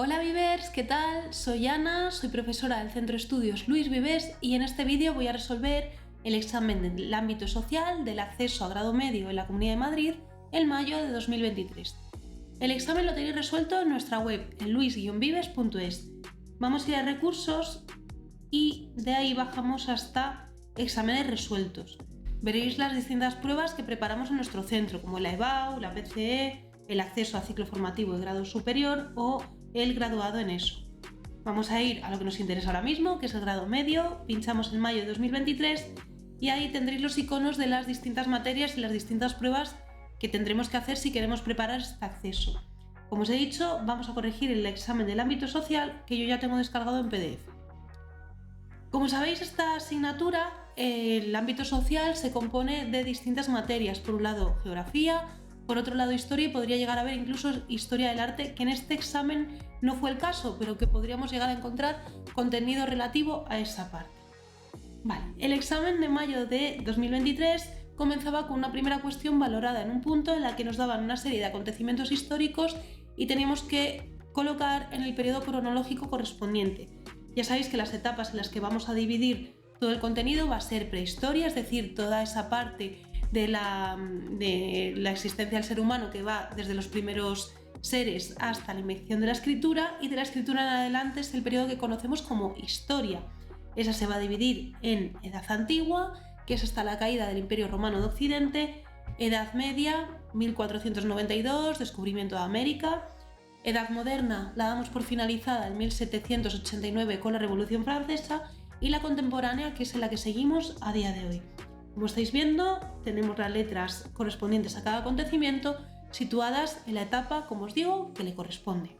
Hola Vivers, ¿qué tal? Soy Ana, soy profesora del Centro de Estudios Luis Vives y en este vídeo voy a resolver el examen del ámbito social del acceso a grado medio en la Comunidad de Madrid en mayo de 2023. El examen lo tenéis resuelto en nuestra web, en luis-vives.es. Vamos a ir a recursos y de ahí bajamos hasta exámenes resueltos. Veréis las distintas pruebas que preparamos en nuestro centro, como la EBAU, la PCE, el acceso a ciclo formativo de grado superior o el graduado en ESO. Vamos a ir a lo que nos interesa ahora mismo, que es el grado medio, pinchamos en mayo de 2023 y ahí tendréis los iconos de las distintas materias y las distintas pruebas que tendremos que hacer si queremos preparar este acceso. Como os he dicho, vamos a corregir el examen del ámbito social que yo ya tengo descargado en PDF. Como sabéis, esta asignatura, el ámbito social, se compone de distintas materias. Por un lado, geografía, por otro lado, historia y podría llegar a haber incluso historia del arte, que en este examen no fue el caso, pero que podríamos llegar a encontrar contenido relativo a esa parte. Vale, el examen de mayo de 2023 comenzaba con una primera cuestión valorada en un punto en la que nos daban una serie de acontecimientos históricos y teníamos que colocar en el periodo cronológico correspondiente. Ya sabéis que las etapas en las que vamos a dividir todo el contenido va a ser prehistoria, es decir, toda esa parte de la existencia del ser humano que va desde los primeros seres hasta la invención de la escritura, y de la escritura en adelante es el periodo que conocemos como historia. Esa se va a dividir en Edad Antigua, que es hasta la caída del Imperio Romano de Occidente, Edad Media, 1492, descubrimiento de América, Edad Moderna la damos por finalizada en 1789 con la Revolución Francesa, y la contemporánea, que es en la que seguimos a día de hoy. Como estáis viendo, tenemos las letras correspondientes a cada acontecimiento situadas en la etapa, como os digo, que le corresponde.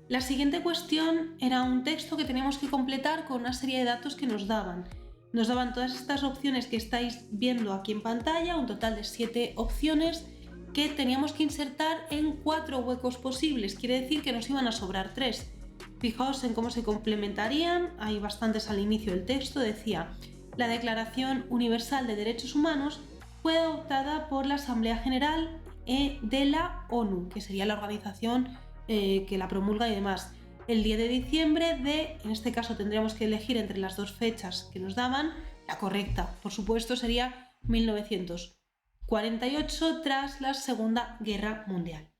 La siguiente cuestión era un texto que teníamos que completar con una serie de datos que nos daban. Nos daban todas estas opciones que estáis viendo aquí en pantalla, un total de 7 opciones que teníamos que insertar en 4 huecos posibles, quiere decir que nos iban a sobrar 3. Fijaos en cómo se complementarían, hay bastantes al inicio del texto, decía: la Declaración Universal de Derechos Humanos fue adoptada por la Asamblea General de la ONU, que sería la organización que la promulga y demás, el 10 de diciembre de, en este caso tendríamos que elegir entre las dos fechas que nos daban, la correcta, por supuesto, sería 1948 tras la Segunda Guerra Mundial.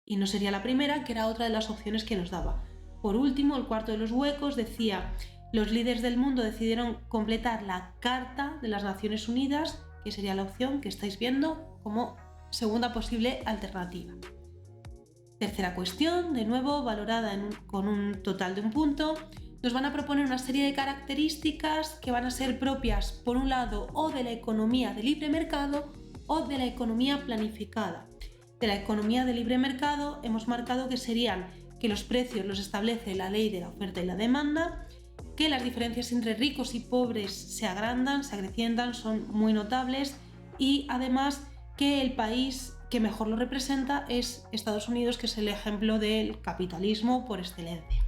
Y no sería la primera, que era otra de las opciones que nos daba. Por último, el cuarto de los huecos decía: los líderes del mundo decidieron completar la Carta de las Naciones Unidas, que sería la opción que estáis viendo como segunda posible alternativa. Tercera cuestión, de nuevo valorada con un total de un punto. Nos van a proponer una serie de características que van a ser propias, por un lado, o de la economía de libre mercado o de la economía planificada. De la economía de libre mercado hemos marcado que serían que los precios los establece la ley de la oferta y la demanda, que las diferencias entre ricos y pobres se agrandan, se acrecientan, son muy notables, y además que el país que mejor lo representa es Estados Unidos, que es el ejemplo del capitalismo por excelencia.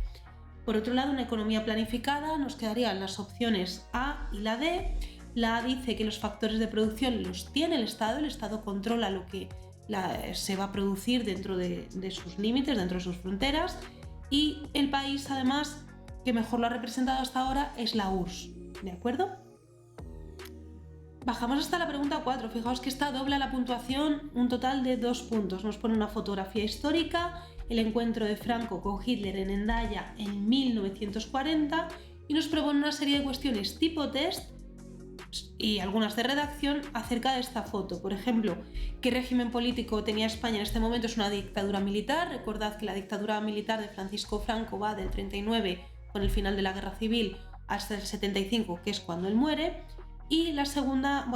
Por otro lado, una economía planificada nos quedarían las opciones A y la D. La A dice que los factores de producción los tiene el Estado controla lo que se va a producir dentro de sus límites, dentro de sus fronteras, y el país, además, que mejor lo ha representado hasta ahora es la URSS, ¿de acuerdo? Bajamos hasta la pregunta 4, fijaos que esta dobla la puntuación, un total de 2 puntos. Nos pone una fotografía histórica, el encuentro de Franco con Hitler en Hendaya en 1940, y nos propone una serie de cuestiones tipo test y algunas de redacción acerca de esta foto. Por ejemplo, ¿qué régimen político tenía España en este momento? Es una dictadura militar. Recordad que la dictadura militar de Francisco Franco va del 39, con el final de la Guerra Civil, hasta el 75, que es cuando él muere. Y la segunda,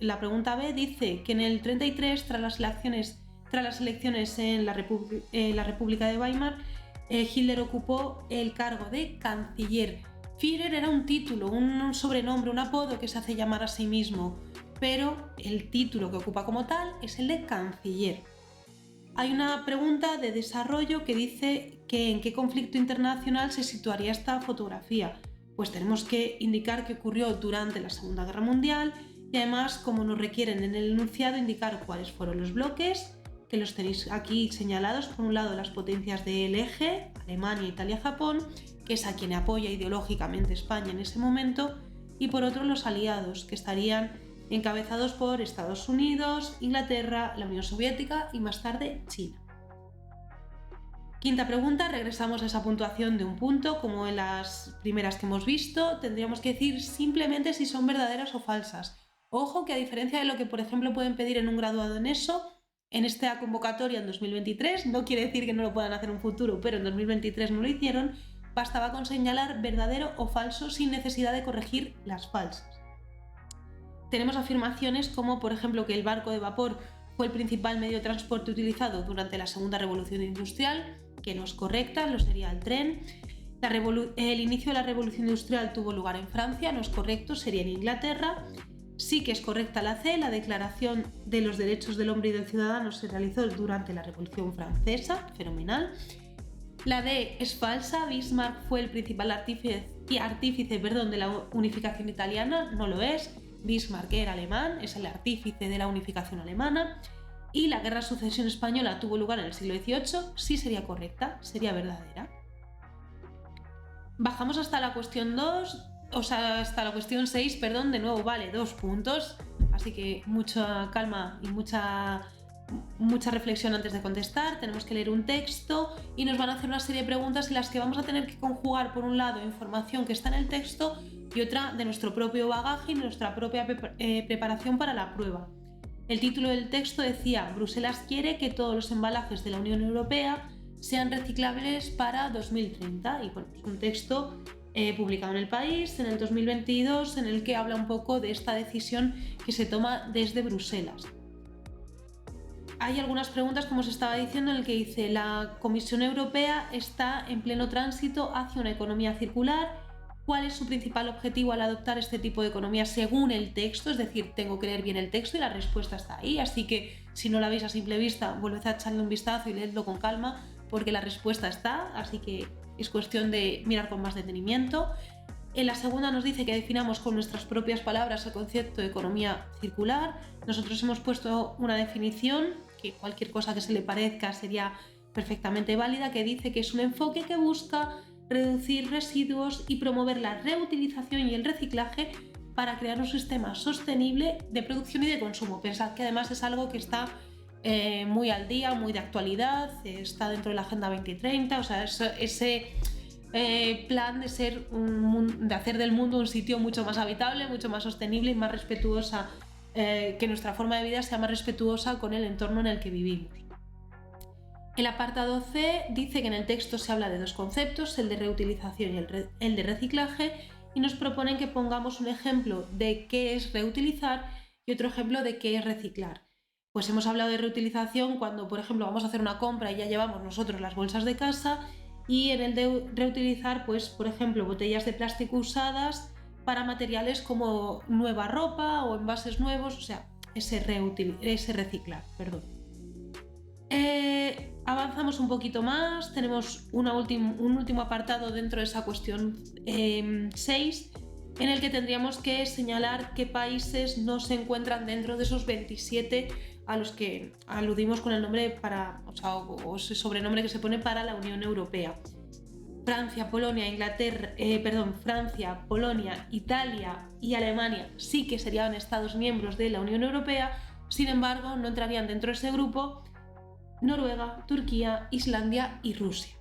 la pregunta B dice que en el 33, tras las elecciones en la República de Weimar, Hitler ocupó el cargo de canciller. Führer era un título, un sobrenombre, un apodo que se hace llamar a sí mismo, pero el título que ocupa como tal es el de canciller. Hay una pregunta de desarrollo que dice que en qué conflicto internacional se situaría esta fotografía. Pues tenemos que indicar que ocurrió durante la Segunda Guerra Mundial y además, como nos requieren en el enunciado, indicar cuáles fueron los bloques que los tenéis aquí señalados. Por un lado, las potencias del eje, Alemania, Italia, Japón, que es a quien apoya ideológicamente España en ese momento, y por otro los aliados, que estarían encabezados por Estados Unidos, Inglaterra, la Unión Soviética y más tarde China. Quinta pregunta, regresamos a esa puntuación de un punto, como en las primeras que hemos visto. Tendríamos que decir simplemente si son verdaderas o falsas. Ojo que a diferencia de lo que, por ejemplo, pueden pedir en un graduado en ESO, en esta convocatoria en 2023, no quiere decir que no lo puedan hacer en un futuro, pero en 2023 no lo hicieron, bastaba con señalar verdadero o falso sin necesidad de corregir las falsas. Tenemos afirmaciones como, por ejemplo, que el barco de vapor fue el principal medio de transporte utilizado durante la segunda revolución industrial, que no es correcta, lo sería el tren. El inicio de la revolución industrial tuvo lugar en Francia, no es correcto, sería en Inglaterra. Sí que es correcta la C, la Declaración de los Derechos del Hombre y del Ciudadano se realizó durante la Revolución Francesa, fenomenal. La D es falsa, Bismarck fue el principal artífice de la unificación italiana, no lo es. Bismarck era alemán, es el artífice de la unificación alemana. Y la Guerra de Sucesión Española tuvo lugar en el siglo XVIII, sí sería correcta, sería verdadera. Bajamos hasta la cuestión 2, hasta la cuestión 6, perdón, de nuevo vale 2 puntos, así que mucha calma y mucha reflexión antes de contestar. Tenemos que leer un texto y nos van a hacer una serie de preguntas en las que vamos a tener que conjugar, por un lado, información que está en el texto y otra de nuestro propio bagaje y nuestra propia preparación para la prueba. El título del texto decía: Bruselas quiere que todos los embalajes de la Unión Europea sean reciclables para 2030. Y bueno, es un texto publicado en El País en el 2022 en el que habla un poco de esta decisión que se toma desde Bruselas. Hay algunas preguntas, como os estaba diciendo, en el que dice: la Comisión Europea está en pleno tránsito hacia una economía circular. ¿Cuál es su principal objetivo al adoptar este tipo de economía según el texto? Es decir, tengo que leer bien el texto y la respuesta está ahí, así que si no la veis a simple vista, volved a echarle un vistazo y leedlo con calma porque la respuesta está, así que es cuestión de mirar con más detenimiento. En la segunda nos dice que definamos con nuestras propias palabras el concepto de economía circular. Nosotros hemos puesto una definición, que cualquier cosa que se le parezca sería perfectamente válida, que dice que es un enfoque que busca reducir residuos y promover la reutilización y el reciclaje para crear un sistema sostenible de producción y de consumo. Pensad que además es algo que está muy al día, muy de actualidad, está dentro de la Agenda 2030, o sea, ese plan de hacer del mundo un sitio mucho más habitable, mucho más sostenible y más respetuosa, que nuestra forma de vida sea más respetuosa con el entorno en el que vivimos. El apartado C dice que en el texto se habla de dos conceptos, el de reutilización y el de reciclaje, y nos proponen que pongamos un ejemplo de qué es reutilizar y otro ejemplo de qué es reciclar. Pues hemos hablado de reutilización cuando, por ejemplo, vamos a hacer una compra y ya llevamos nosotros las bolsas de casa, y en el de reutilizar, pues, por ejemplo, botellas de plástico usadas para materiales como nueva ropa o envases nuevos, o sea, ese reciclar, perdón. Avanzamos un poquito más, tenemos un último apartado dentro de esa cuestión 6, en el que tendríamos que señalar qué países no se encuentran dentro de esos 27 a los que aludimos con el nombre o ese sobrenombre que se pone para la Unión Europea. Francia, Polonia, Italia y Alemania sí que serían estados miembros de la Unión Europea, sin embargo no entrarían dentro de ese grupo Noruega, Turquía, Islandia y Rusia.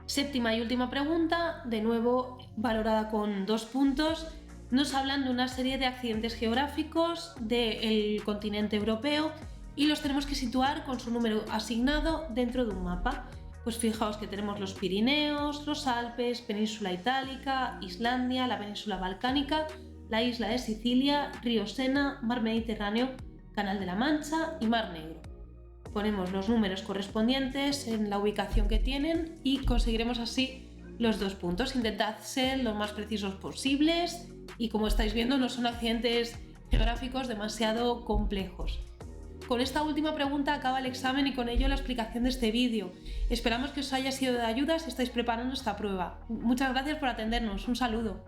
Séptima y última pregunta, de nuevo valorada con 2 puntos, nos hablan de una serie de accidentes geográficos del continente europeo y los tenemos que situar con su número asignado dentro de un mapa. Pues fijaos que tenemos los Pirineos, los Alpes, Península Itálica, Islandia, la Península Balcánica, la isla de Sicilia, río Sena, Mar Mediterráneo, Canal de la Mancha y Mar Negro. Ponemos los números correspondientes en la ubicación que tienen y conseguiremos así los 2 puntos. Intentad ser lo más precisos posibles y, como estáis viendo, no son accidentes geográficos demasiado complejos. Con esta última pregunta acaba el examen y con ello la explicación de este vídeo. Esperamos que os haya sido de ayuda si estáis preparando esta prueba. Muchas gracias por atendernos. Un saludo.